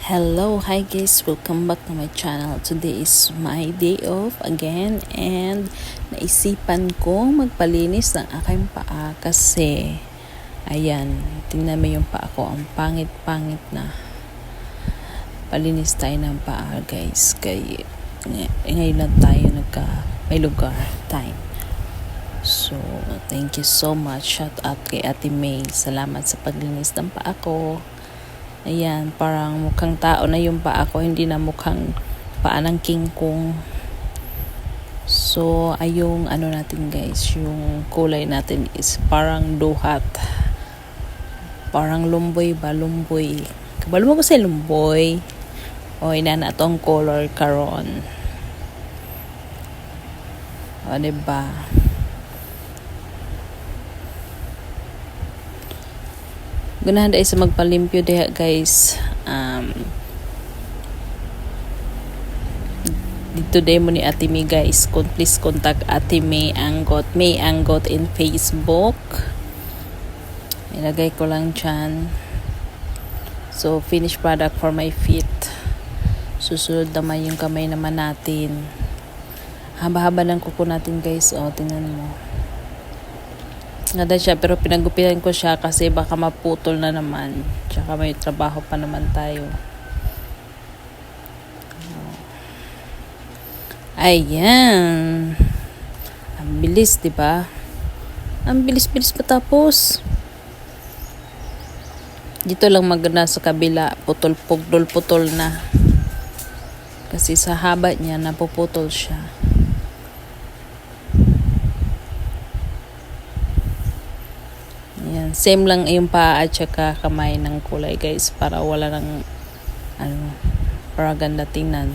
Hello, hi guys, welcome back to my channel. Today is my day off again and naisipan ko magpalinis ng aking paa kasi ayan, tingnan mo yung paa ko, ang pangit-pangit na. Palinis tayo ng paa guys, kaya ngayon lang tayo may lugar time. So, thank you so much. Shout out kay Ate May. Salamat sa paglinis ng paa ko. Ayan, parang mukhang tao na yung paa ko, hindi na mukhang paa ng King Kong. So, ayong ano natin guys, yung kulay natin is parang duhat. Parang lumboy ba? Lumboy. Kabalo mo ko sa lumboy. O, ina na itong color karon. O, diba? Gunahan dahil sa magpalimpyo diha guys. Dito day mo ni Ate May guys. Please contact Ate May Anggot in Facebook. Ilagay ko lang dyan. So finished product for my feet. Susunod naman yung kamay naman natin. Haba-haba ng kuko natin guys. O tingnan mo. Nada siya pero pinagupitan ko siya kasi baka maputol na naman. Tsaka may trabaho pa naman tayo. Ayan. Ang bilis, 'di ba? Ang bilis-bilis matapos. Dito lang maganda sa kabila, putol na. Kasi sa haba niya napuputol siya. Ayan, same lang yung paa at saka kamay ng kulay guys para wala nang para ganda tingnan.